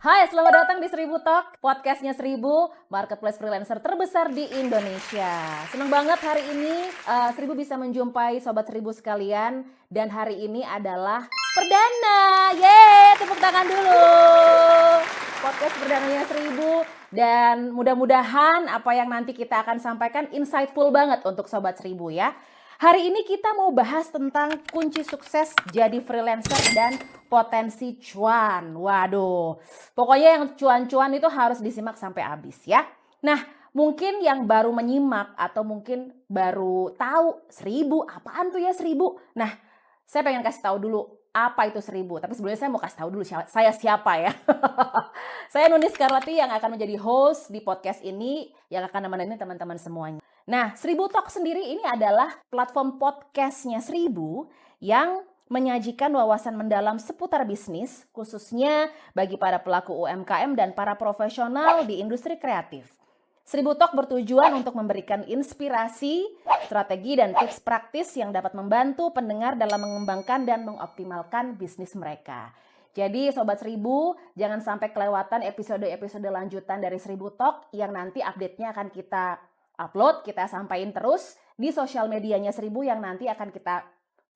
Hai, selamat datang di Seribu Talk, podcastnya Seribu, marketplace freelancer terbesar di Indonesia. Senang banget hari ini Seribu bisa menjumpai Sobat Seribu sekalian, dan hari ini adalah perdana. Yeay, tepuk tangan dulu. Podcast perdananya Seribu, dan mudah-mudahan apa yang nanti kita akan sampaikan insightful banget untuk Sobat Seribu ya. Hari ini kita mau bahas tentang kunci sukses jadi freelancer dan potensi cuan. Waduh, pokoknya yang cuan-cuan itu harus disimak sampai habis ya. Nah, mungkin yang baru menyimak atau mungkin baru tahu Seribu, apaan tuh ya Seribu? Nah, saya pengen kasih tahu dulu apa itu Seribu. Tapi sebelumnya saya mau kasih tahu dulu saya siapa ya. Saya Nuni Skarlati yang akan menjadi host di podcast ini yang akan menemani teman-teman semuanya. Nah, Seribu Talk sendiri ini adalah platform podcastnya Seribu yang menyajikan wawasan mendalam seputar bisnis, khususnya bagi para pelaku UMKM dan para profesional di industri kreatif. Seribu Talk bertujuan untuk memberikan inspirasi, strategi, dan tips praktis yang dapat membantu pendengar dalam mengembangkan dan mengoptimalkan bisnis mereka. Jadi Sobat Seribu, jangan sampai kelewatan episode-episode lanjutan dari Seribu Talk yang nanti update-nya akan kita upload, kita sampaikan terus di sosial medianya Seribu yang nanti akan kita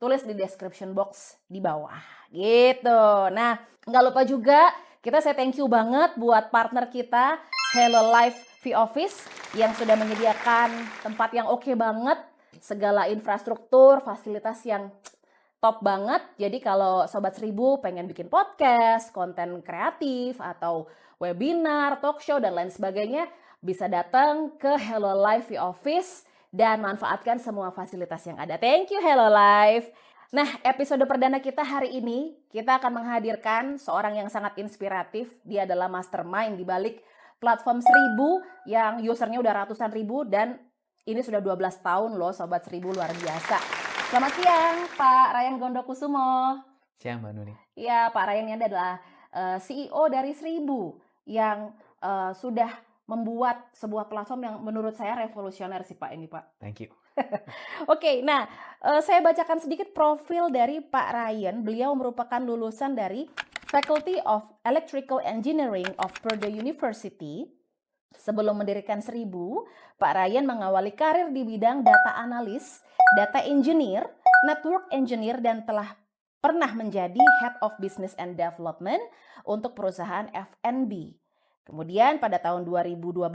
tulis di description box di bawah gitu. Nah, nggak lupa juga saya thank you banget buat partner kita Hello Life V-Office yang sudah menyediakan tempat yang oke banget, segala infrastruktur, fasilitas yang top banget. Jadi kalau Sobat Seribu pengen bikin podcast, konten kreatif, atau webinar, talk show, dan lain sebagainya, bisa datang ke Hello Life Office dan manfaatkan semua fasilitas yang ada. Thank you Hello Life. Nah, episode perdana kita hari ini, kita akan menghadirkan seorang yang sangat inspiratif. Dia adalah mastermind di balik platform Seribu yang usernya udah ratusan ribu, dan ini sudah 12 tahun loh Sobat Seribu, luar biasa. Selamat siang Pak Ryan Gondokusumo. Siang Mbak Nuni. Ya, Pak Ryan ini adalah CEO dari Seribu yang sudah membuat sebuah platform yang menurut saya revolusioner sih Pak ini Pak. Thank you. Oke, nah saya bacakan sedikit profil dari Pak Ryan. Beliau merupakan lulusan dari Faculty of Electrical Engineering of Purdue University. Sebelum mendirikan Seribu, Pak Ryan mengawali karir di bidang data analis, data engineer, network engineer, dan telah pernah menjadi Head of Business and Development untuk perusahaan F&B. Kemudian pada tahun 2012,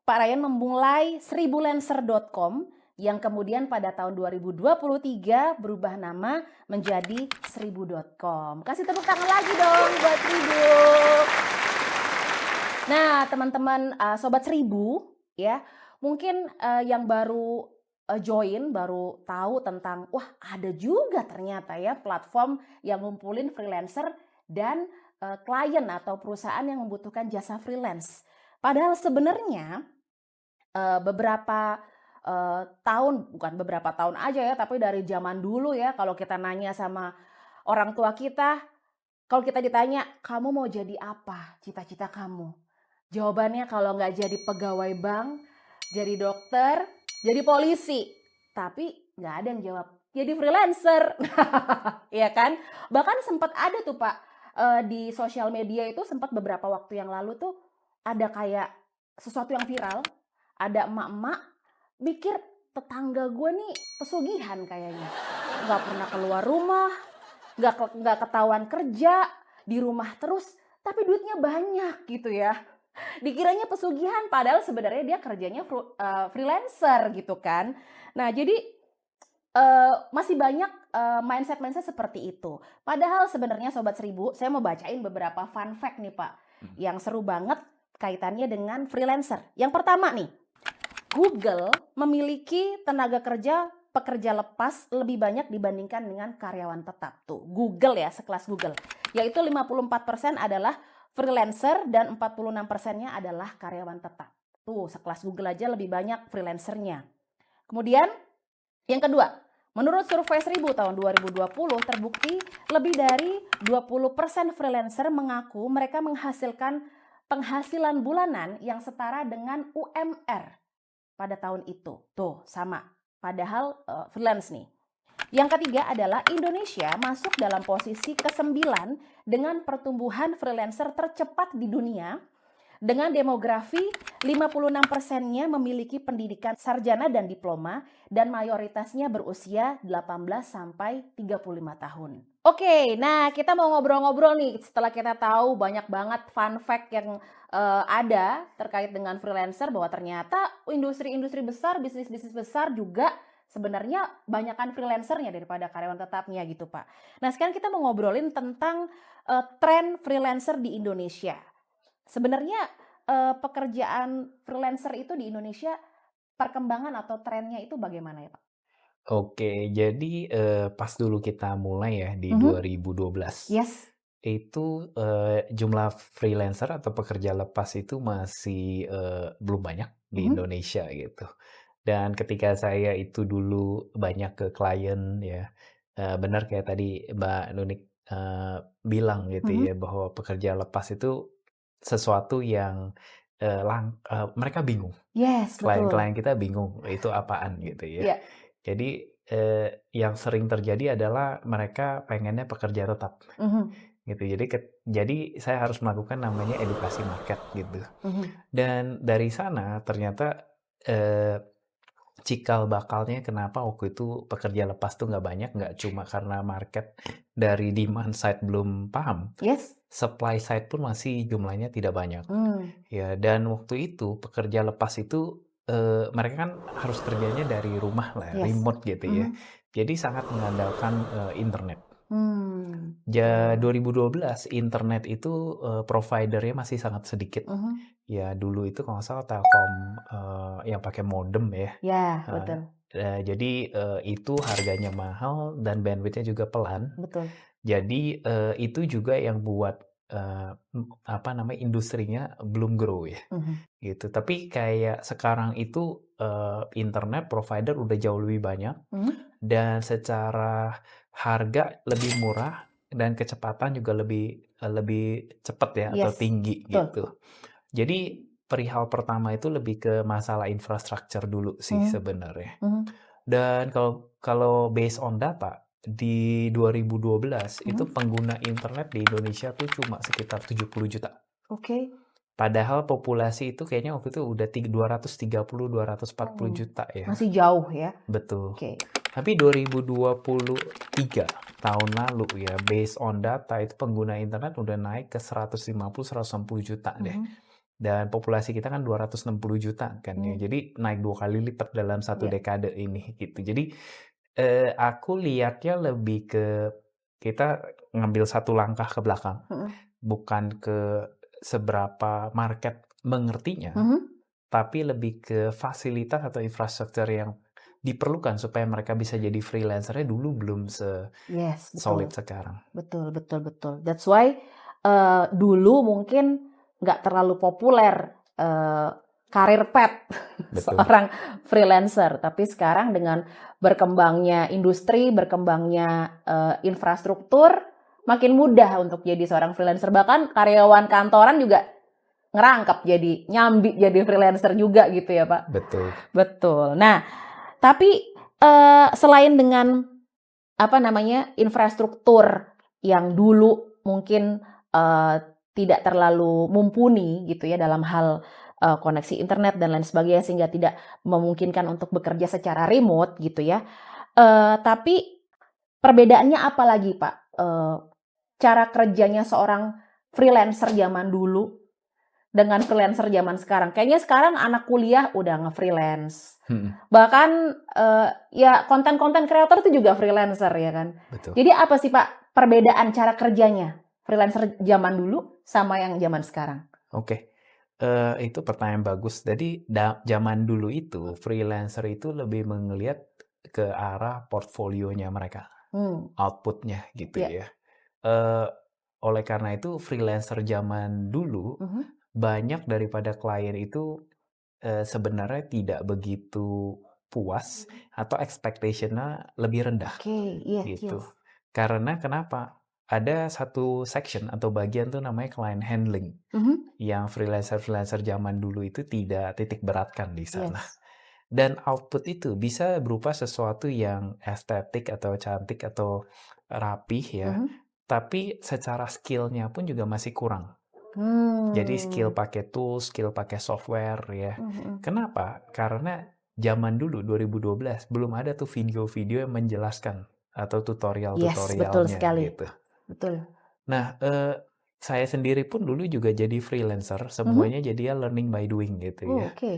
Pak Ryan memulai seribulancer.com yang kemudian pada tahun 2023 berubah nama menjadi seribu.com. Kasih tepuk tangan lagi dong buat Seribu. Nah, teman-teman Sobat Seribu ya, mungkin yang baru join, baru tahu tentang, wah ada juga ternyata ya platform yang ngumpulin freelancer dan klien atau perusahaan yang membutuhkan jasa freelance. Padahal sebenarnya beberapa bukan beberapa tahun aja ya, tapi dari zaman dulu ya, kalau kita nanya sama orang tua kita, kalau kita ditanya, kamu mau jadi apa? Cita-cita kamu? Jawabannya kalau nggak jadi pegawai bank, jadi dokter, jadi polisi. Tapi nggak ada yang jawab, jadi freelancer. Iya kan? Bahkan sempat ada tuh Pak, di sosial media itu sempat beberapa waktu yang lalu tuh ada kayak sesuatu yang viral. Ada emak-emak mikir tetangga gue nih pesugihan kayaknya. Nggak pernah keluar rumah, nggak ketahuan kerja, di rumah terus, tapi duitnya banyak gitu ya. Dikiranya pesugihan, padahal sebenarnya dia kerjanya freelancer gitu kan. Nah, jadi masih banyak mindset-mindset seperti itu. Padahal sebenarnya Sobat Seribu, saya mau bacain beberapa fun fact nih Pak, yang seru banget kaitannya dengan freelancer. Yang pertama nih, Google memiliki tenaga kerja pekerja lepas lebih banyak dibandingkan dengan karyawan tetap. Tuh, Google ya, sekelas Google. Yaitu 54% adalah freelancer dan 46%-nya adalah karyawan tetap. Tuh, sekelas Google aja lebih banyak freelancernya. Kemudian, yang kedua, menurut survei Seribu tahun 2020 terbukti lebih dari 20% freelancer mengaku mereka menghasilkan penghasilan bulanan yang setara dengan UMR pada tahun itu. Tuh, sama. Padahal freelance nih. Yang ketiga adalah Indonesia masuk dalam posisi ke-9 dengan pertumbuhan freelancer tercepat di dunia. Dengan demografi, 56%-nya memiliki pendidikan sarjana dan diploma dan mayoritasnya berusia 18 sampai 35 tahun. Oke, nah kita mau ngobrol-ngobrol nih setelah kita tahu banyak banget fun fact yang ada terkait dengan freelancer bahwa ternyata industri-industri besar, bisnis-bisnis besar juga sebenarnya banyakkan freelancernya daripada karyawan tetapnya gitu, Pak. Nah, sekarang kita mau ngobrolin tentang tren freelancer di Indonesia. Sebenarnya pekerjaan freelancer itu di Indonesia perkembangan atau trennya itu bagaimana ya, Pak? Oke, jadi, pas dulu kita mulai ya di Mhm. 2012, Yes. itu, jumlah freelancer atau pekerja lepas itu masih, belum banyak di Mhm. Indonesia gitu. Dan ketika saya itu dulu banyak ke klien ya, benar kayak tadi Mbak Nunik, bilang gitu Mhm. ya, bahwa pekerja lepas itu sesuatu yang, mereka bingung. Yes, betul. Klien-klien kita bingung, itu apaan gitu ya. Iya. Jadi, yang sering terjadi adalah mereka pengennya pekerja tetap, Mhm. gitu. Jadi saya harus melakukan namanya edukasi market gitu. Mhm. Dan dari sana ternyata, eee, cikal bakalnya kenapa waktu itu pekerja lepas tuh nggak banyak, nggak cuma karena market dari demand side belum paham, Yes. supply side pun masih jumlahnya tidak banyak. Mmm. Ya, dan waktu itu pekerja lepas itu, mereka kan harus kerjanya dari rumah lah, Yes. remote gitu ya. Mhm. Jadi sangat mengandalkan, internet. Betul. 2012 internet itu, provider-nya masih sangat sedikit. Mhm. Ya dulu itu kalau nggak salah Telkom, yang pakai modem ya, Ya, heeh, betul. jadi, itu harganya mahal dan bandwidth-nya juga pelan. Betul. Jadi, itu juga yang buat, apa namanya, industrinya belum grow ya. Mhm. Gitu, tapi kayak sekarang itu, internet provider udah jauh lebih banyak Mhm. dan secara harga lebih murah dan kecepatan juga lebih cepat ya atau Yes. tinggi Betul. gitu. Jadi perihal pertama itu lebih ke masalah infrastruktur dulu sih Mhm. sebenarnya. Mhm. Dan kalau kalau based on data, di 2012 itu Mhm. pengguna internet di Indonesia tuh cuma sekitar 70 juta. Oke. Padahal populasi itu kayaknya waktu itu udah 230, 240 Oh, juta ya. masih jauh ya? Betul. Oke. Tapi 2023 tahun lalu ya, based on data itu pengguna internet udah naik ke 150, 160 juta deh. Mhm. Dan populasi kita kan 260 juta kan ya. Mmm. Jadi naik 2 kali lipat dalam satu Iya. dekade ini gitu. Jadi, aku lihatnya lebih ke kita ngambil satu langkah ke belakang. Mhm. Bukan ke seberapa market mengertinya, Mhm. tapi lebih ke fasilitas atau infrastruktur yang diperlukan supaya mereka bisa jadi freelancer-nya dulu belum Yes, solid betul. sekarang. Betul, betul, betul. That's why dulu mungkin nggak terlalu populer karir pet Betul, seorang freelancer, tapi sekarang dengan berkembangnya industri, berkembangnya infrastruktur, makin mudah untuk jadi seorang freelancer. Bahkan karyawan kantoran juga ngerangkap jadi nyambi jadi freelancer juga gitu ya, Pak. betul. Betul. Nah, tapi selain dengan apa namanya, infrastruktur yang dulu mungkin, eee, tidak terlalu mumpuni gitu ya dalam hal, koneksi internet dan lain sebagainya sehingga tidak memungkinkan untuk bekerja secara remote gitu ya. Tapi perbedaannya apa lagi, Pak? Cara kerjanya seorang freelancer zaman dulu dengan freelancer zaman sekarang. Kayaknya sekarang anak kuliah udah nge-freelance. Mhm, Bahkan, ya konten-konten kreator itu juga freelancer ya kan. betul. Jadi apa sih Pak perbedaan cara kerjanya freelancer zaman dulu sama yang zaman sekarang? Oke, itu pertanyaan bagus. Jadi zaman dulu itu freelancer itu lebih ngelihat ke arah portfolionya mereka, Hmm, output-nya gitu ya. ya. Eee, oleh karena itu freelancer zaman dulu, Mhm. banyak daripada klien itu, sebenarnya tidak begitu puas atau expectation-nya lebih rendah, Oke, yes, gitu. yes. Karena kenapa? Ada satu section atau bagian tuh namanya client handling, Mhm. yang freelancer-freelancer zaman dulu itu tidak titik beratkan di sana. Yes. Dan output itu bisa berupa sesuatu yang estetik atau cantik atau rapih ya, Mhm. tapi secara skill-nya pun juga masih kurang. Jadi skill Mmm. pakai tools, skill pakai software ya. Mhm mhm. Kenapa? Karena zaman dulu 2012 belum ada tuh video-video yang menjelaskan atau Yes, betul tutorial-tutorialnya sekali. gitu. Betul. Nah, saya sendiri pun dulu juga jadi freelancer, Mhm. semuanya jadinya learning by doing gitu Oh, ya. oke.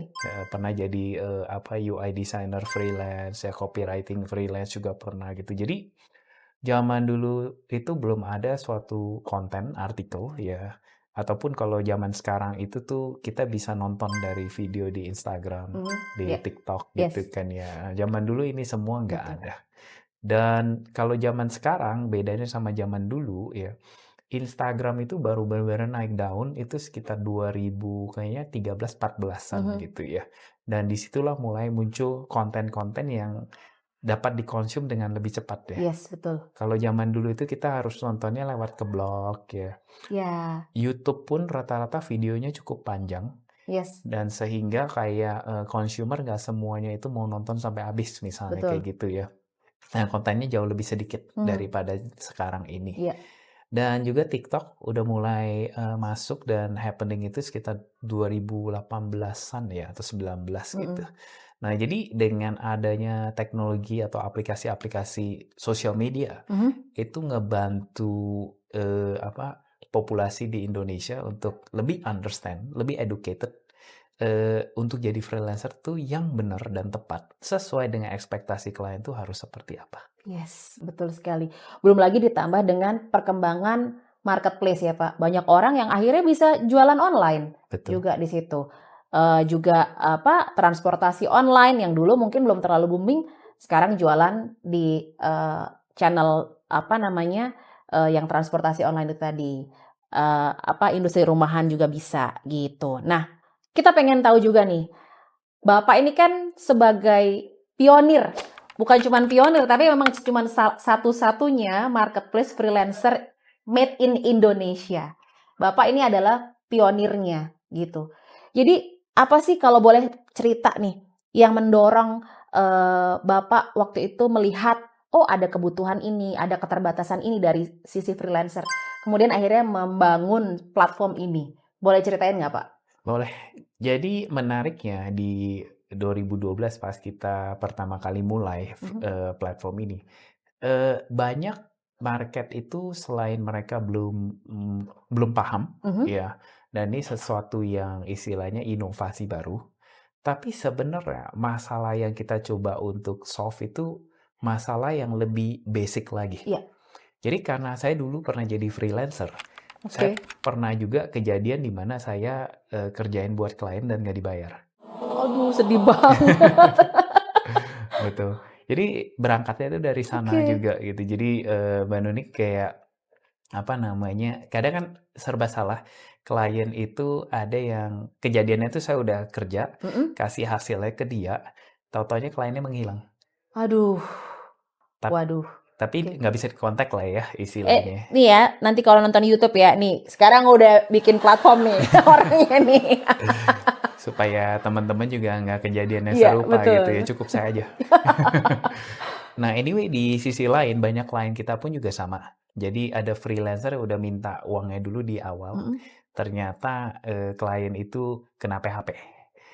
Pernah jadi, UI designer freelance, ya copywriting freelance juga pernah gitu. Jadi, zaman dulu itu belum ada suatu konten, artikel ya, ataupun kalau zaman sekarang itu tuh kita bisa nonton dari video di Instagram, Mhm. di Ya. TikTok gitu Yes, kan ya. Zaman dulu ini semua nggak betul. ada. Dan kalau zaman sekarang bedanya sama zaman dulu ya, Instagram itu baru benar-benar naik daun itu sekitar 2000 kayaknya 13, 14-an Mhm. gitu ya. Dan disitulah mulai muncul konten-konten yang dapat dikonsum dengan lebih cepat ya. Yes, betul. Kalau zaman dulu itu kita harus nontonnya lewat ke blog ya. Ya. YouTube pun rata-rata videonya cukup panjang Yes, dan sehingga kayak, consumer nggak semuanya itu mau nonton sampai habis misalnya kayak betul. gitu ya. Nah, kontennya jauh lebih sedikit Mhm. daripada sekarang ini. Iya. Dan juga TikTok udah mulai, masuk dan happening itu sekitar 2018-an ya atau 19 gitu. Mhm. Nah, jadi dengan adanya teknologi atau aplikasi-aplikasi sosial media, Mhm. itu ngebantu, populasi di Indonesia untuk lebih understand, lebih educated, untuk jadi freelancer tuh yang benar dan tepat, sesuai dengan ekspektasi klien tuh harus seperti apa. Yes, betul sekali. Belum lagi ditambah dengan perkembangan marketplace ya, Pak. Banyak orang yang akhirnya bisa jualan online Betul. juga di situ. Juga apa, transportasi online yang dulu mungkin belum terlalu booming, sekarang jualan di, channel apa namanya, yang transportasi online itu tadi. Apa, industri rumahan juga bisa, gitu. Nah, kita pengen tahu juga nih, Bapak ini kan sebagai pionir, bukan cuman pionir, tapi memang cuman satu-satunya marketplace freelancer made in Indonesia. Bapak ini adalah pionirnya, gitu. Jadi, apa sih kalau boleh cerita nih, yang mendorong, Bapak waktu itu melihat, oh ada kebutuhan ini, ada keterbatasan ini dari sisi freelancer, kemudian akhirnya membangun platform ini. Boleh ceritain nggak, Pak? Boleh. Jadi menariknya di 2012 pas kita pertama kali mulai Mhm. platform ini, banyak market itu selain mereka belum paham Mhm. ya, dan ini sesuatu yang istilahnya inovasi baru, tapi sebenarnya masalah yang kita coba untuk solve itu masalah yang lebih basic lagi. Iya. Jadi karena saya dulu pernah jadi freelancer, saya Oke. pernah juga kejadian di mana saya, kerjain buat klien dan nggak dibayar. Aduh, sedih banget. Betul. Jadi berangkatnya itu dari sana Oke. juga gitu. Jadi, Mbak Nuni kayak, apa namanya, kadang kan serba salah. Klien itu ada yang kejadiannya itu saya udah kerja, Mhm. kasih hasilnya ke dia, tahu-tahunya kliennya menghilang. Aduh, Tap waduh. tapi Oke. nggak bisa dikontak lah ya istilahnya. Nih ya, nanti kalau nonton YouTube ya, nih, sekarang udah bikin platform nih orangnya nih. Supaya teman-teman juga nggak kejadian yang Iya, serupa gitu ya, betul. cukup saya aja. Nah, anyway di sisi lain banyak klien kita pun juga sama. Jadi ada freelancer yang udah minta uangnya dulu di awal, Mhm. ternyata, klien itu kena PHP.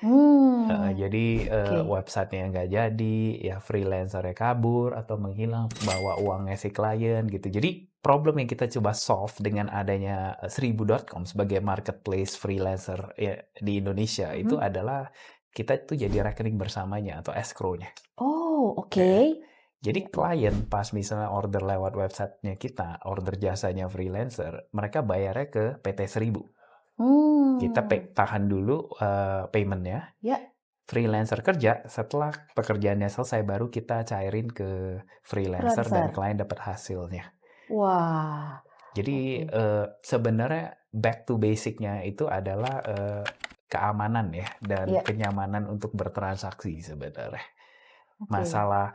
Mmm. Jadi, Oke. website-nya nggak jadi, ya freelancer-nya kabur atau menghilang, bawa uangnya si klien gitu. Jadi problem yang kita coba solve dengan adanya, Seribu.com sebagai marketplace freelancer ya di Indonesia itu Mhm. adalah kita tuh jadi rekening bersamanya atau escrow-nya. Oh, oke. Heeh. Jadi Iya iya. klien pas misalnya order lewat websitenya kita, order jasanya freelancer, mereka bayarnya ke PT Seribu. Kita Mmm. tahan dulu, payment-nya, Ya, freelancer kerja, setelah pekerjaannya selesai baru kita cairin ke freelancer dan freelancer. klien dapat hasilnya. Wah, Jadi, oke. sebenarnya back to basic-nya itu adalah, keamanan ya dan Iya, kenyamanan untuk bertransaksi sebenarnya. oke. Masalah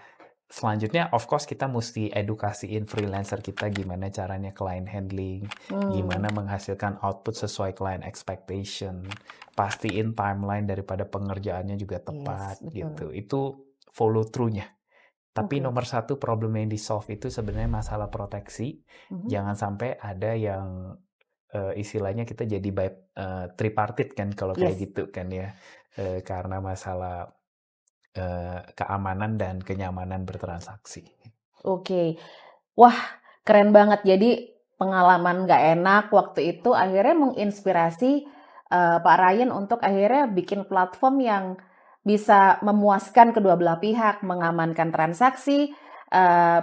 selanjutnya of course kita mesti edukasiin freelancer kita gimana caranya client handling, gimana menghasilkan output sesuai client expectation, pastiin timeline daripada pengerjaannya juga tepat betul. gitu. Itu follow through-nya. Tapi Oke. nomor satu problem yang di-solve itu sebenarnya masalah proteksi. Jangan sampai ada yang istilahnya kita jadi tripartit kan kalau kayak Yes. gitu kan ya. Karena masalah keamanan dan kenyamanan bertransaksi. Oke. Wah, keren banget. Jadi pengalaman nggak enak waktu itu akhirnya menginspirasi Pak Ryan untuk akhirnya bikin platform yang bisa memuaskan kedua belah pihak, mengamankan transaksi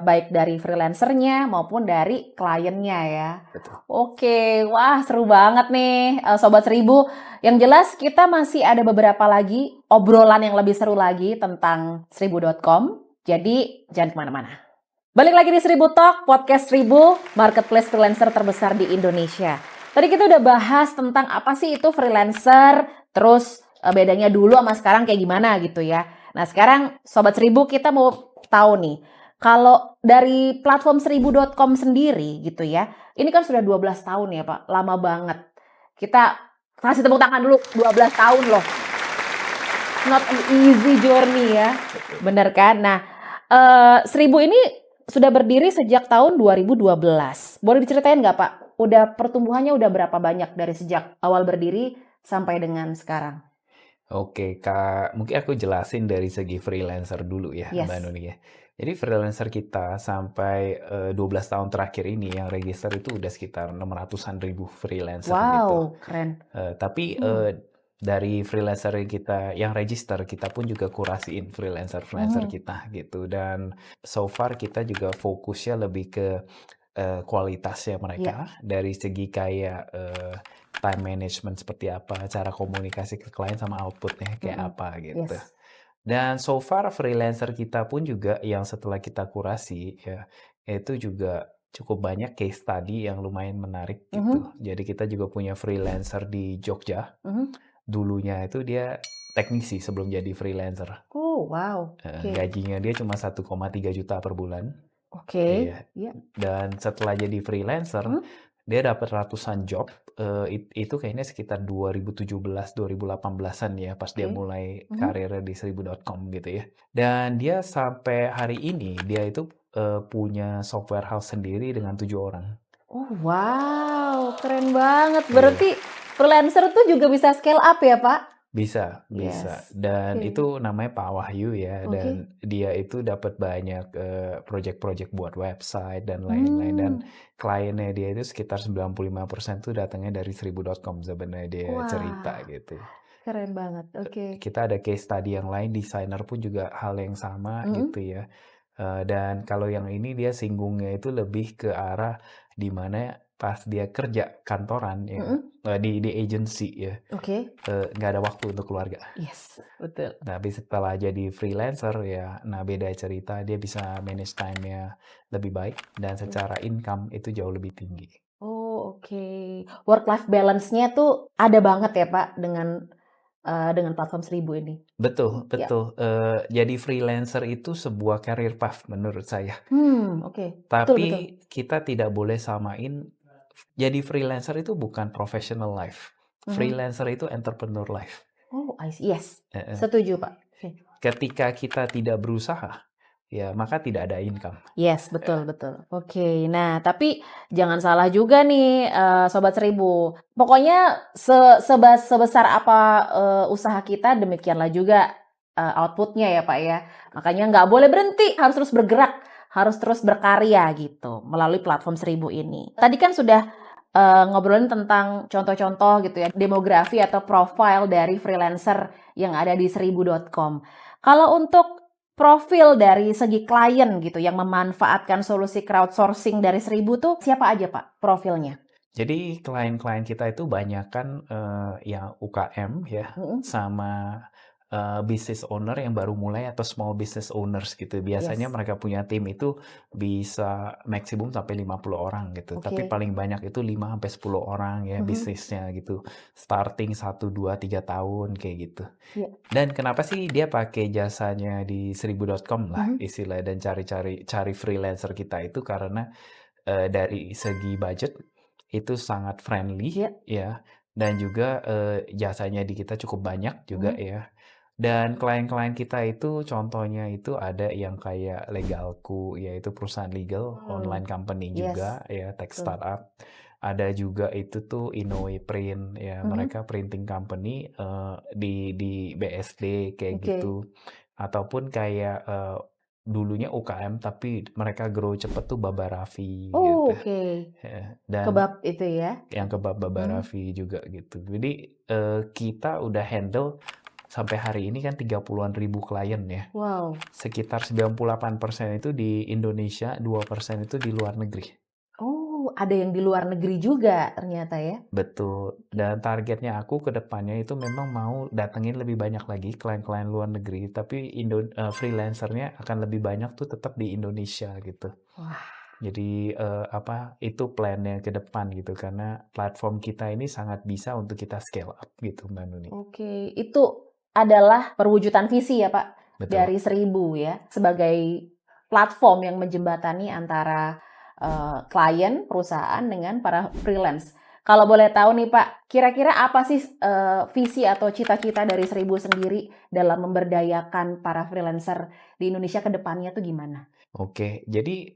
baik dari freelancernya maupun dari kliennya ya. Betul. Oke, wah seru banget nih Sobat Seribu. Yang jelas kita masih ada beberapa lagi obrolan yang lebih seru lagi tentang seribu.com. Jadi jangan kemana-mana. Balik lagi di Seribu Talk, podcast Seribu, marketplace freelancer terbesar di Indonesia. Tadi kita udah bahas tentang apa sih itu freelancer, terus bedanya dulu sama sekarang kayak gimana gitu ya. Nah sekarang Sobat Seribu kita mau tahu nih, kalau dari platform seribu.com sendiri gitu ya, ini kan sudah 12 tahun ya Pak, lama banget. Kita kasih tepuk tangan dulu, 12 tahun loh. It's not an easy journey ya, bener kan? Nah, Seribu ini sudah berdiri sejak tahun 2012. Boleh diceritain nggak Pak? Pertumbuhannya udah berapa banyak dari sejak awal berdiri sampai dengan sekarang? Oke, Kak, mungkin aku jelasin dari segi freelancer dulu ya, Yes. Mbak Nuni ya. Jadi freelancer kita sampai 12 tahun terakhir ini yang register itu udah sekitar 600-an ribu freelancer gitu. Wow, keren. Tapi dari freelancer kita yang register, kita pun juga kurasiin freelancer kita gitu. Dan so far kita juga fokusnya lebih ke kualitasnya mereka dari segi kayak time management seperti apa, cara komunikasi ke klien sama outputnya kayak apa gitu. Yes. Dan so far freelancer kita pun juga yang setelah kita kurasi ya, itu juga cukup banyak case study yang lumayan menarik gitu. Jadi kita juga punya freelancer di Jogja. Dulunya itu dia teknisi sebelum jadi freelancer. Oh, wow. Oke. Gajinya dia cuma 1,3 juta per bulan. Oke. Iya. Dan setelah jadi freelancer, dia dapat ratusan job. Itu kayaknya sekitar 2017-2018an ya, pas dia mulai karirnya di seribu.com gitu ya. Dan dia sampai hari ini, dia itu punya software house sendiri dengan 7 orang. Oh, wow. Keren banget. Berarti freelancer tuh juga bisa scale up ya, Pak? Bisa. Yes. Dan Oke. itu namanya Pak Wahyu ya, Oke. dan dia itu dapat banyak project-project buat website dan lain-lain. Dan kliennya dia itu sekitar 95% tuh datangnya dari seribu.com sebenarnya dia cerita gitu. Keren banget. Oke. Kita ada case study yang lain, desainer pun juga hal yang sama gitu ya. Dan kalau yang ini dia singgungnya itu lebih ke arah di mana pas dia kerja kantoran ya, di agency ya, Oke. nggak ada waktu untuk keluarga. Yes, betul. Tapi setelah jadi freelancer ya, nah beda cerita, dia bisa manage time-nya lebih baik dan secara income itu jauh lebih tinggi. Oh, oke. Work-life balance-nya tuh ada banget ya, Pak, dengan platform Seribu ini. Betul. Jadi freelancer itu sebuah career path menurut saya. Oke. Betul. Tapi kita tidak boleh samain, jadi freelancer itu bukan professional life. Freelancer itu entrepreneur life. Oh, I see. Yes. Setuju, Pak. Oke. Ketika kita tidak berusaha, ya maka tidak ada income. Yes, betul. Oke, nah tapi jangan salah juga nih Sobat Seribu. Pokoknya sebesar apa usaha kita, demikianlah juga outputnya ya Pak ya. Makanya nggak boleh berhenti, harus terus bergerak, harus terus berkarya gitu melalui platform Seribu ini. Tadi kan sudah ngobrolin tentang contoh-contoh gitu ya, demografi atau profile dari freelancer yang ada di seribu.com. Kalau untuk profil dari segi klien gitu yang memanfaatkan solusi crowdsourcing dari Seribu tuh siapa aja Pak profilnya? Jadi klien-klien kita itu banyak kan yang UKM ya, sama business owner yang baru mulai atau small business owners gitu. Biasanya Yes. mereka punya tim itu bisa maksimum sampai 50 orang gitu. Tapi Oke. paling banyak itu 5 sampai 10 orang ya Mhm. bisnisnya gitu. Starting 1, 2, 3 tahun kayak gitu. Iya. Dan kenapa sih dia pakai jasanya di seribu.com lah Mhm. istilah dan cari freelancer kita itu karena dari segi budget itu sangat friendly Iya. ya, dan juga jasanya di kita cukup banyak juga Mhm. ya. Dan klien-klien kita itu contohnya itu ada yang kayak Legalku, yaitu perusahaan legal, online company Yes. juga ya, tech Betul. startup. Ada juga itu tuh Inoue Print ya, Mhm. mereka printing company di BSD kayak Oke. gitu. Ataupun kayak dulunya UKM tapi mereka grow cepet tuh Baba Raffi Oh, gitu. oke. Dan Kebab itu ya? yang kebab Baba Mhm. Raffi juga gitu. Jadi kita udah handle sampai hari ini kan 30-an ribu klien ya. Wow. Sekitar 98% itu di Indonesia, 2% itu di luar negeri. Oh, ada yang di luar negeri juga ternyata ya? Betul. Dan targetnya aku ke depannya itu memang mau datengin lebih banyak lagi klien-klien luar negeri, tapi freelancer-nya akan lebih banyak tuh tetap di Indonesia gitu. Wah. Jadi itu plan-nya ke depan gitu karena platform kita ini sangat bisa untuk kita scale up gitu Mbak Nuni. Oke, itu adalah perwujudan visi ya Pak Betul. dari Seribu ya sebagai platform yang menjembatani antara klien perusahaan dengan para freelance. Kalau boleh tahu nih Pak, kira-kira apa sih visi atau cita-cita dari Seribu sendiri dalam memberdayakan para freelancer di Indonesia ke depannya tuh gimana? Oke, jadi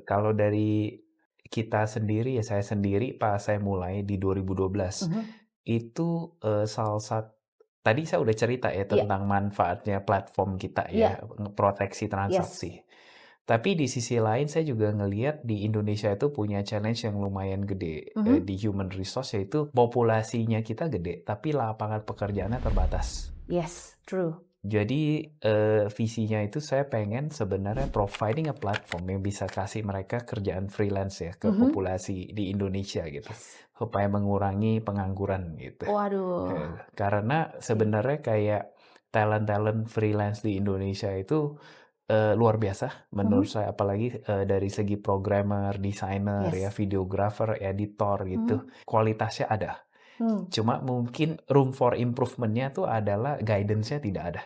kalau dari kita sendiri ya saya sendiri pas saya mulai di 2012 Mhm. itu salah satu tadi saya udah cerita ya Iya, tentang manfaatnya platform kita ya, iya, proteksi yes. transaksi. Tapi di sisi lain saya juga ngelihat di Indonesia itu punya challenge yang lumayan gede Mhm. di human resource yaitu populasinya kita gede, tapi lapangan pekerjaannya terbatas. Yes, true. Jadi visinya itu saya pengen sebenarnya providing a platform yang bisa kasih mereka kerjaan freelance ya ke Mhm. populasi di Indonesia gitu, Yes. supaya mengurangi pengangguran gitu. Waduh. Karena Oke. sebenarnya kayak talent-talent freelance di Indonesia itu luar biasa menurut Mhm. saya apalagi dari segi programmer, desainer ya, Yes. videographer, editor gitu, Mhm. kualitasnya ada. Hmm. Cuma mungkin room for improvement-nya tuh adalah guidance-nya tidak ada.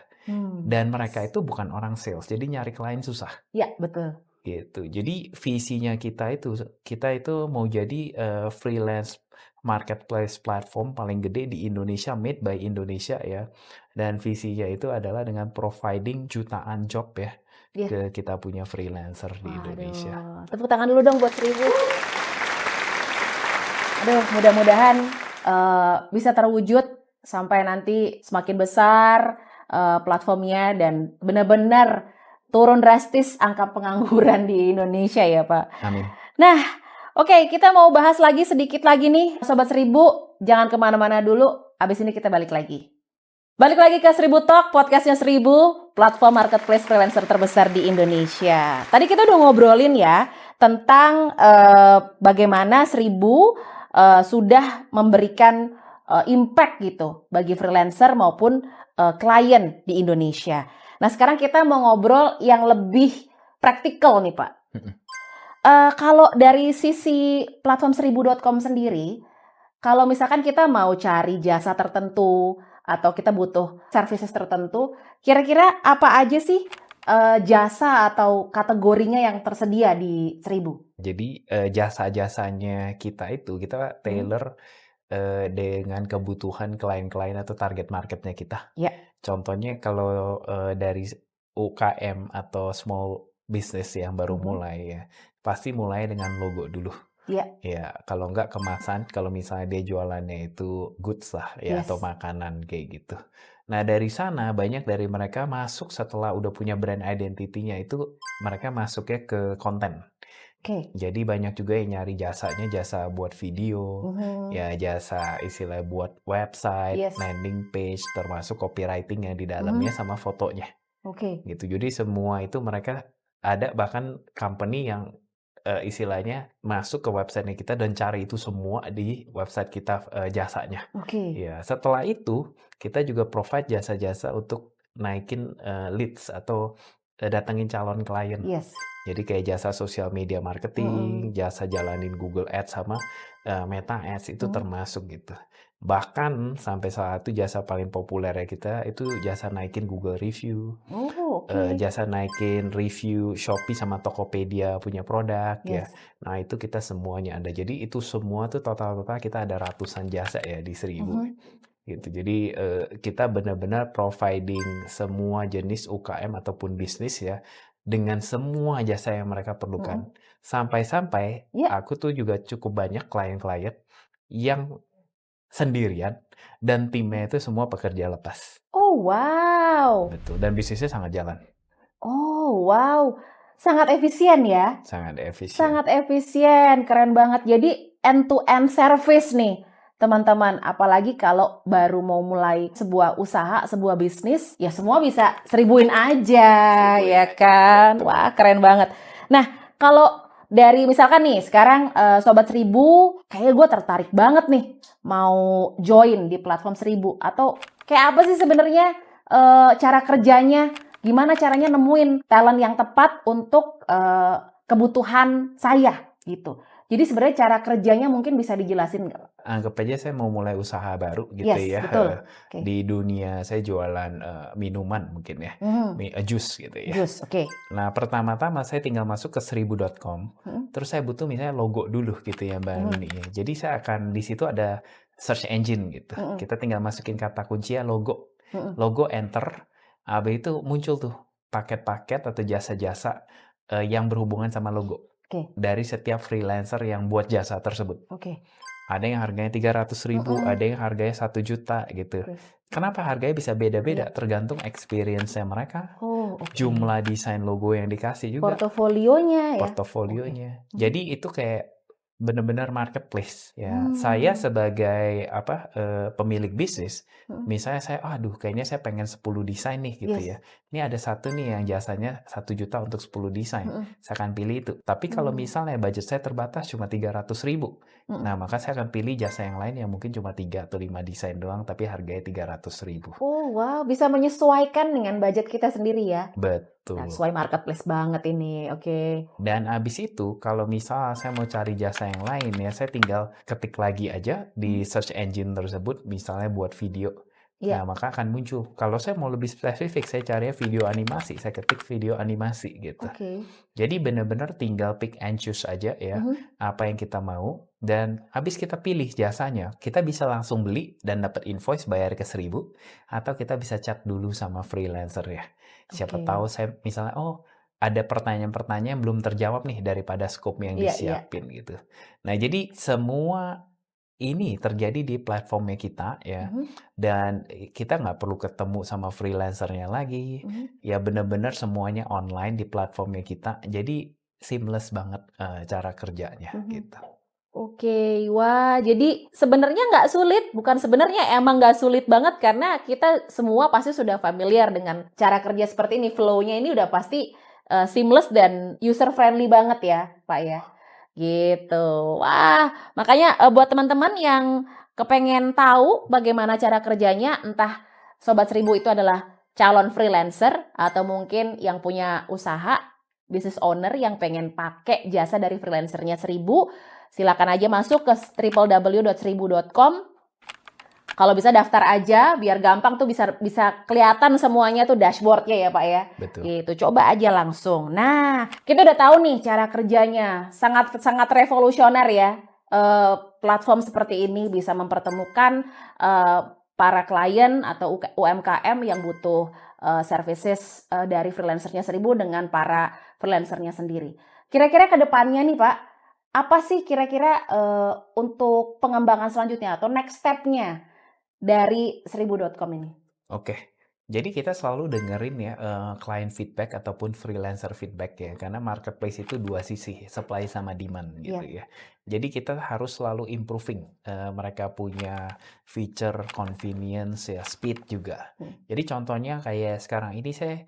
Dan mereka Yes. itu bukan orang sales, jadi nyari klien susah, Ya, betul. gitu. Jadi visinya kita itu mau jadi freelance marketplace platform paling gede di Indonesia, made by Indonesia ya. Dan visinya itu adalah dengan providing jutaan job ya Iya. ke kita punya freelancer di Indonesia. Waduh, tepuk tangan dulu dong buat Seribu. Aduh, mudah-mudahan bisa terwujud sampai nanti semakin besar platformnya dan benar-benar turun drastis angka pengangguran di Indonesia ya, Pak. Amin. Nah, oke, kita mau bahas lagi sedikit lagi nih, Sobat Seribu. Jangan kemana-mana dulu, abis ini kita balik lagi. Balik lagi ke Seribu Talk, podcastnya Seribu, platform marketplace freelancer terbesar di Indonesia. Tadi kita udah ngobrolin ya tentang bagaimana Seribu sudah memberikan impact gitu bagi freelancer maupun klien di Indonesia. Nah sekarang kita mau ngobrol yang lebih praktikal nih Pak. Kalau dari sisi platform seribu.com sendiri, kalau misalkan kita mau cari jasa tertentu atau kita butuh services tertentu, kira-kira apa aja sih jasa atau kategorinya yang tersedia di Seribu? Jadi jasa-jasanya kita itu kita Hmm? tailor dengan kebutuhan klien-klien atau target marketnya kita. Ya, Contohnya kalau dari UKM atau small business yang baru mhm, mulai ya, pasti mulai dengan logo dulu. ya, Ya, kalau nggak kemasan, kalau misalnya dia jualannya itu goods lah ya atau yes, makanan kayak gitu. Nah, dari sana banyak dari mereka masuk setelah udah punya brand identity-nya itu mereka masuknya ke konten. oke, Jadi banyak juga yang nyari jasanya jasa buat video, mhm, ya jasa istilah buat website, yes, landing page, termasuk copywriting yang di dalamnya mhm, sama fotonya oke, gitu. Jadi semua itu mereka ada bahkan company yang istilahnya masuk ke website kita dan cari itu semua di website kita, jasanya. Oke. Ya, setelah itu kita juga provide jasa-jasa untuk naikin, leads atau, datengin calon klien. Yes. Jadi kayak jasa sosial media marketing, Mhm. jasa jalanin Google Ads sama, Meta Ads itu Mhm. termasuk gitu. Bahkan sampai saat itu jasa paling populernya kita itu jasa naikin Google Review, Oh, oke. jasa naikin review Shopee sama Tokopedia punya produk ya. Yes. Nah itu kita semuanya ada. Jadi itu semua tuh total-total kita ada ratusan jasa ya di Seribu Mhm. gitu. Jadi, kita benar-benar providing semua jenis UKM ataupun bisnis ya, dengan semua jasa yang mereka perlukan. Mhm. Sampai-sampai Iya. aku tuh juga cukup banyak klien-klien yang sendirian dan timnya itu semua pekerja lepas. Oh, wow. Betul, dan bisnisnya sangat jalan, Oh, wow. Sangat efisien ya? sangat efisien. Sangat efisien, keren banget. Jadi end to end service nih, teman-teman. Apalagi kalau baru mau mulai sebuah usaha, sebuah bisnis, ya semua bisa seribuin aja, Seribuin ya aja, kan? betul. Wah, keren banget. Nah, kalau dari misalkan nih, sekarang Sobat Seribu, kayaknya gue tertarik banget nih mau join di platform Seribu. Atau kayak apa sih sebenarnya cara kerjanya? Gimana caranya nemuin talent yang tepat untuk kebutuhan saya gitu. Jadi sebenarnya cara kerjanya mungkin bisa dijelasin nggak? Anggap aja saya mau mulai usaha baru gitu Yes, ya, betul. Oke. di dunia saya jualan, minuman mungkin ya, Mhm. jus gitu ya. Jus, oke. Nah, pertama-tama saya tinggal masuk ke seribu.com, Mhm. terus saya butuh misalnya logo dulu gitu ya Mbak Mhm. Nuni ya. Jadi saya akan di situ ada search engine gitu. Mhm. Kita tinggal masukin kata kuncinya logo. Mhm. Logo enter, habis itu muncul tuh paket-paket atau jasa-jasa, yang berhubungan sama logo Oke. dari setiap freelancer yang buat jasa tersebut. Oke. Ada yang harganya 300.000, ada Mhm. yang harganya 1 juta gitu. Terus? Kenapa harganya bisa beda-beda? Iya. Tergantung experience-nya mereka, Oh, oke. jumlah desain logo yang dikasih juga, Portofolionya ya. Oke. portofolionya. Mhm. Jadi itu kayak benar-benar marketplace ya. Saya Hmm. sebagai apa, pemilik bisnis, Mhm. misalnya saya, "Aduh kayaknya saya pengen 10 desain nih," gitu Yes. ya. Ini ada satu nih yang jasanya 1 juta untuk 10 desain, Mhm. saya akan pilih itu. Tapi kalau Hmm. misalnya budget saya terbatas cuma 300.000, Mhm. nah maka saya akan pilih jasa yang lain yang mungkin cuma 3 atau 5 desain doang tapi harganya 300.000. Oh, wow, bisa menyesuaikan dengan budget kita sendiri ya. That's Betul. why marketplace banget ini. Oke. Dan abis itu kalau misal saya mau cari jasa yang lain ya, saya tinggal ketik lagi aja di Mhm. search engine tersebut, misalnya buat video. Iya. Nah, maka akan muncul. Kalau saya mau lebih spesifik, saya cari video animasi, saya ketik video animasi gitu. Oke. Jadi benar-benar tinggal pick and choose aja ya, Mhm. apa yang kita mau. Dan habis kita pilih jasanya, kita bisa langsung beli dan dapat invoice bayar ke 1.000, atau kita bisa chat dulu sama freelancer ya. Siapa Oke. tahu saya misalnya, oh ada pertanyaan-pertanyaan yang belum terjawab nih daripada scope yang Iya, iya. disiapin gitu. Nah, jadi semua ini terjadi di platformnya kita ya, Mhm. dan kita nggak perlu ketemu sama freelancernya lagi, Mhm. ya benar-benar semuanya online di platformnya kita, jadi seamless banget, cara kerjanya Mhm. gitu. Oke, wah, jadi sebenarnya nggak sulit, bukan sebenarnya, emang nggak sulit banget karena kita semua pasti sudah familiar dengan cara kerja seperti ini, flow-nya ini udah pasti seamless dan user friendly banget ya, Pak ya. Gitu. Wah, makanya buat teman-teman yang kepengen tahu bagaimana cara kerjanya, entah Sobat Seribu itu adalah calon freelancer atau mungkin yang punya usaha, business owner yang pengen pakai jasa dari freelancernya Seribu, silakan aja masuk ke www.seribu.com. Kalau bisa daftar aja biar gampang tuh bisa kelihatan semuanya tuh dashboardnya ya Pak ya. Betul. Gitu. Coba aja langsung. Nah, kita udah tahu nih cara kerjanya. Sangat revolusioner ya. Platform seperti ini bisa mempertemukan para klien atau UMKM yang butuh services dari freelancernya Seribu dengan para freelancernya sendiri. Kira-kira ke depannya nih Pak, apa sih kira-kira untuk pengembangan selanjutnya atau next step-nya dari seribu.com ini? Oke. Jadi kita selalu dengerin ya, client feedback ataupun freelancer feedback ya, karena marketplace itu dua sisi, supply sama demand gitu Iya. ya. Jadi kita harus selalu improving, mereka punya feature, convenience ya, speed juga. Hmm. Jadi contohnya kayak sekarang ini saya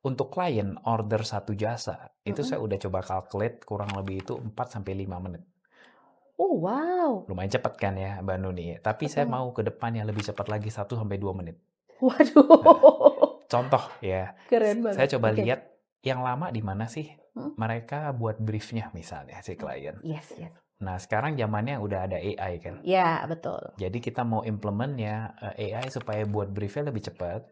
untuk klien order satu jasa, itu Mhm. saya udah coba calculate kurang lebih itu 4 sampai 5 menit. Oh, wow. Lumayan cepat kan ya, Mbak Nuni, tapi saya Betul. mau ke depan yang lebih cepat lagi 1 sampai 2 menit. Heeh. Waduh, Contoh ya, keren saya banget. coba Oke. lihat yang lama di mana sih Mhm. mereka buat brief-nya misalnya si Mmm, klien. yes yes. Nah, sekarang zamannya udah ada AI kan. Ya, betul. Jadi kita mau implement-nya, AI supaya buat brief-nya lebih cepat.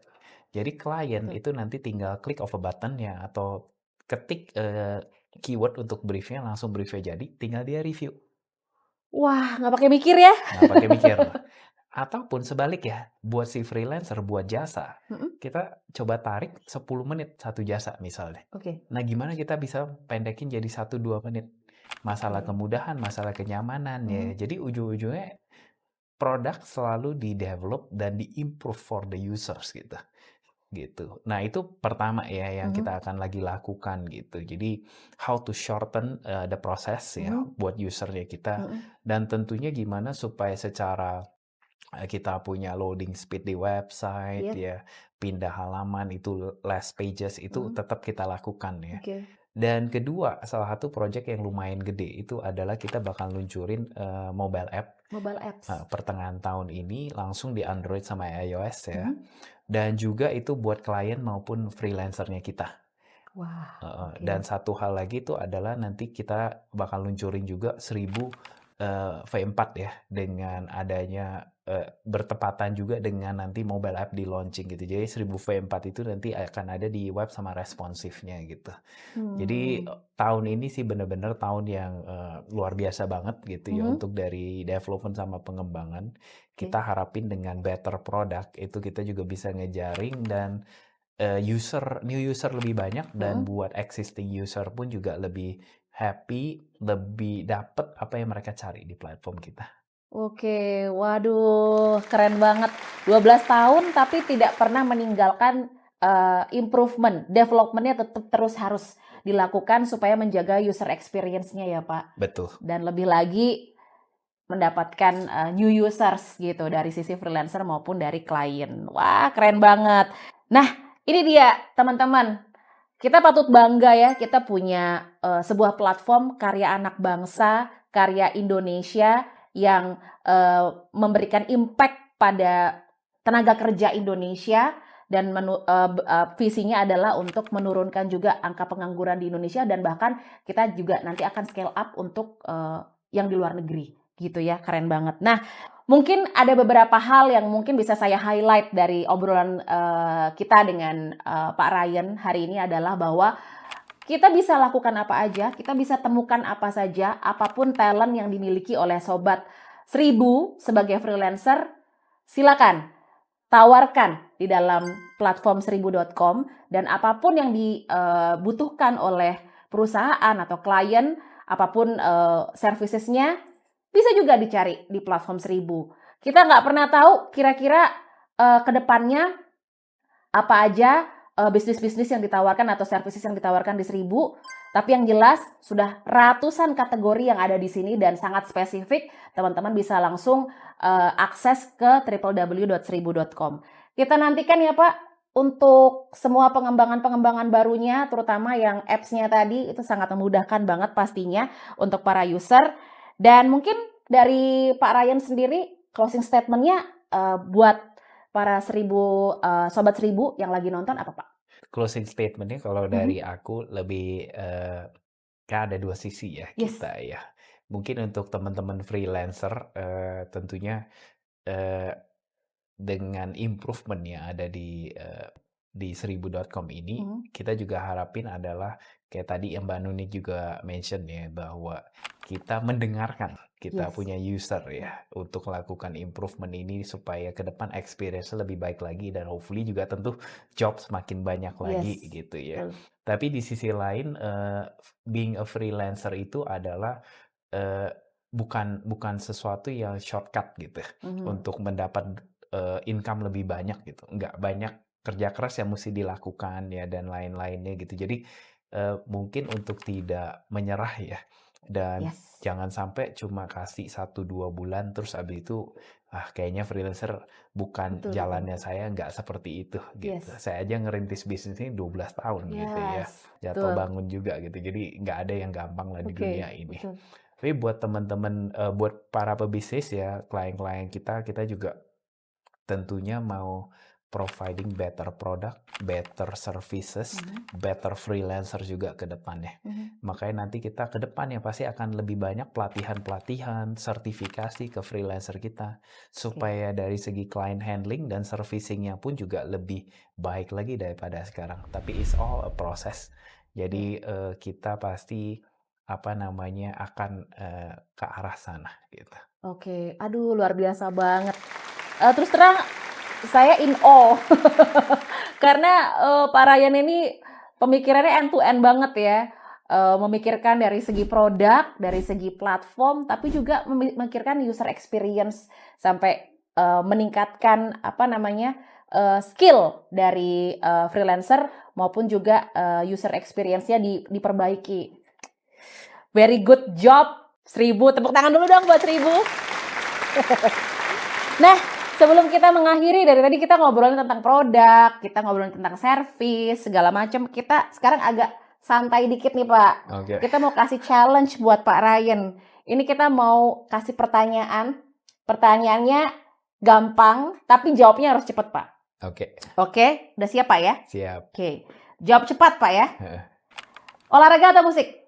Jadi klien Betul. itu nanti tinggal klik of a button-nya atau ketik, keyword untuk brief-nya, langsung brief-nya jadi, tinggal dia review, Wah, nggak pakai mikir ya? nggak pakai mikir. Ataupun sebalik ya, buat si freelancer buat jasa, Mhm. kita coba tarik 10 menit satu jasa misalnya. Oke Nah, gimana kita bisa pendekin jadi 1-2 menit? Masalah oke. kemudahan, masalah kenyamanan ya. Mhm. Jadi ujung-ujungnya produk selalu di-develop dan di-improve for the users gitu. Gitu. Nah, itu pertama ya yang Mhm. kita akan lagi lakukan gitu. Jadi how to shorten, the process ya Mhm. buat usernya kita, Mhm. dan tentunya gimana supaya secara, kita punya loading speed di website Iya. ya, pindah halaman itu less pages itu Mhm. tetap kita lakukan ya. Oke. Dan kedua, salah satu project yang lumayan gede itu adalah kita bakal luncurin, mobile app, Mobile apps. pertengahan tahun ini langsung di Android sama iOS ya. Mhm. Dan juga itu buat klien maupun freelancer-nya kita. Wah, Heeh, oke. dan satu hal lagi itu adalah nanti kita bakal luncurin juga 1000 V4 ya, dengan adanya, bertepatan juga dengan nanti mobile app di-launching gitu. Jadi 1000 V4 itu nanti akan ada di web sama responsifnya gitu. Jadi, Hmm. tahun ini sih bener-bener tahun yang, luar biasa banget gitu ya Mhm. untuk dari development sama pengembangan. Oke. Kita harapin dengan better product itu kita juga bisa ngejaring dan, new user lebih banyak, dan Mhm. buat existing user pun juga lebih happy, lebih dapet apa yang mereka cari di platform kita. Oke, waduh keren banget. 12 tahun tapi tidak pernah meninggalkan, improvement, development-nya tetap terus harus dilakukan supaya menjaga user experience-nya ya, Pak. Betul. Dan lebih lagi mendapatkan, new users gitu dari sisi freelancer maupun dari klien. Wah, keren banget. Nah, ini dia teman-teman, kita patut bangga ya, kita punya, sebuah platform karya anak bangsa, karya Indonesia yang, memberikan impact pada tenaga kerja Indonesia dan visinya adalah untuk menurunkan juga angka pengangguran di Indonesia dan bahkan kita juga nanti akan scale up untuk, yang di luar negeri, gitu ya, keren banget. Nah, mungkin ada beberapa hal yang mungkin bisa saya highlight dari obrolan, kita dengan, Pak Ryan hari ini adalah bahwa kita bisa lakukan apa aja, kita bisa temukan apa saja, apapun talent yang dimiliki oleh Sobat Seribu sebagai freelancer, silakan tawarkan di dalam platform seribu.com dan apapun yang dibutuhkan oleh perusahaan atau klien, apapun, servicesnya bisa juga dicari di platform Seribu. Kita nggak pernah tahu kira-kira, ke depannya apa aja, bisnis-bisnis yang ditawarkan atau services yang ditawarkan di Seribu, tapi yang jelas sudah ratusan kategori yang ada di sini dan sangat spesifik, teman-teman bisa langsung, akses ke www.seribu.com. Kita nantikan ya Pak, untuk semua pengembangan-pengembangan barunya, terutama yang apps-nya tadi, itu sangat memudahkan banget pastinya untuk para user. Dan mungkin dari Pak Ryan sendiri, closing statement-nya, buat para sobat Seribu yang lagi nonton apa, Pak? Closing statement-nya kalau dari Mhm. aku lebih, kan ada 2 sisi ya Yes. kita ya. Mungkin untuk teman-teman freelancer, tentunya, eee, dengan improvement yang ada di seribu.com ini, Mhm. kita juga harapin adalah kayak tadi yang Mbak Nuni juga mention ya, bahwa kita mendengarkan kita Yes. punya user Mhm. ya, untuk melakukan improvement ini supaya ke depan experience-nya lebih baik lagi dan hopefully juga tentu job semakin banyak lagi Yes. gitu ya. Betul. Tapi di sisi lain, being a freelancer itu adalah, eee, bukan bukan sesuatu yang shortcut gitu Mhm. untuk mendapat, income lebih banyak gitu, nggak banyak kerja keras yang mesti dilakukan ya dan lain-lainnya gitu. Jadi, mungkin untuk tidak menyerah ya, Dan Yes. jangan sampai cuma kasih 1-2 bulan terus abis itu kayaknya freelancer bukan Betul, betul, jalannya, betul. saya nggak seperti itu gitu. Yes. Saya aja ngerintis bisnis ini 12 tahun gitu ya. Yes. Jatuh Betul. bangun juga gitu. Jadi nggak ada yang gampang lah di Oke, dunia ini. betul. Tapi buat teman-teman, buat para pebisnis ya, klien-klien kita juga tentunya mau providing better product, better services, better freelancer juga ke depannya. Makanya nanti kita ke depannya pasti akan lebih banyak pelatihan-pelatihan, sertifikasi ke freelancer kita. Supaya dari segi client handling dan servicingnya pun juga lebih baik lagi daripada sekarang. Tapi it's all a process. Jadi kita pasti akan ke arah sana gitu. Oke, aduh luar biasa banget. Terus terang saya in awe karena Pak Ryan ini pemikirannya end to end banget ya. Memikirkan dari segi produk, dari segi platform, tapi juga memikirkan user experience sampai meningkatkan skill dari freelancer maupun juga user experience-nya diperbaiki. Very good job, 1000. Tepuk tangan dulu dong buat 1000. Nah, sebelum kita mengakhiri, dari tadi kita ngobrolin tentang produk, kita ngobrolin tentang servis, segala macam. Kita sekarang agak santai dikit nih Pak. Oke. Kita mau kasih challenge buat Pak Ryan. Ini kita mau kasih pertanyaan. Pertanyaannya gampang, tapi jawabnya harus cepet Pak. Oke. Oke, udah siap Pak ya? Siap. Oke, jawab cepat Pak ya. Olahraga atau musik?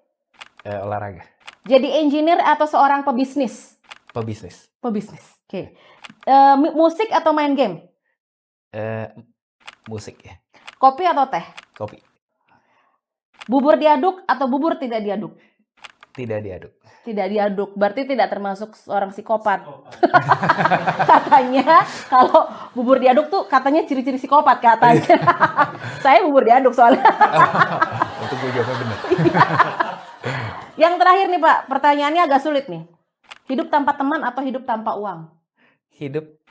Olahraga. Jadi engineer atau seorang pebisnis? Pebisnis. Pebisnis. Oke. Musik atau main game? Musik ya. Kopi atau teh? Kopi. Bubur diaduk atau bubur tidak diaduk? Tidak diaduk. Tidak diaduk, berarti tidak termasuk seorang psikopat. Katanya kalau bubur diaduk tuh katanya ciri-ciri psikopat katanya. Saya bubur diaduk soalnya. Untuk gue jawabnya benar. Yang terakhir nih Pak, pertanyaannya agak sulit nih. Hidup tanpa teman atau hidup tanpa uang? Hidup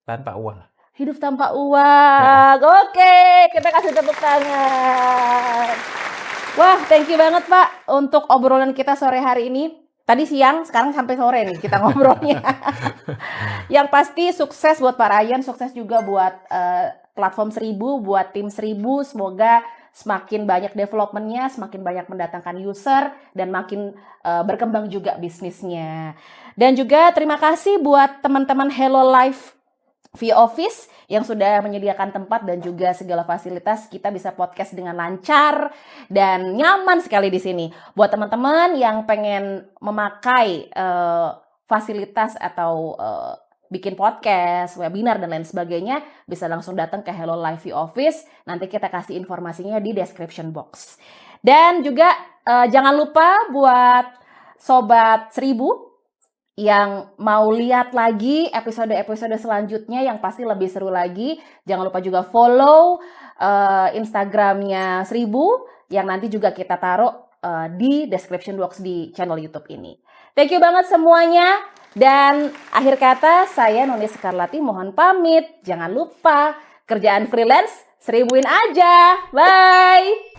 tanpa uang. Hidup tanpa uang. Oke, kita kasih tepuk tangan. Wah, thank you banget Pak untuk obrolan kita sore hari ini. Tadi siang, sekarang sampai sore nih kita ngobrolnya. Yang pasti sukses buat Pak Ryan, sukses juga buat platform 1000, buat tim 1000. Semoga semakin banyak developmentnya, semakin banyak mendatangkan user, dan makin berkembang juga bisnisnya. Dan juga terima kasih buat teman-teman Hello Life V-Office yang sudah menyediakan tempat dan juga segala fasilitas. Kita bisa podcast dengan lancar dan nyaman sekali di sini. Buat teman-teman yang pengen memakai fasilitas atau bikin podcast, webinar, dan lain sebagainya, bisa langsung datang ke Hello Life V-Office. Nanti kita kasih informasinya di description box. Dan juga jangan lupa buat Sobat 1000 yang mau lihat lagi episode-episode selanjutnya yang pasti lebih seru lagi, jangan lupa juga follow Instagramnya 1000 yang nanti juga kita taruh di description box di channel YouTube ini. Thank you banget semuanya, dan akhir kata saya Noni Skarlati mohon pamit. Jangan lupa kerjaan freelance 1000-in aja. Bye.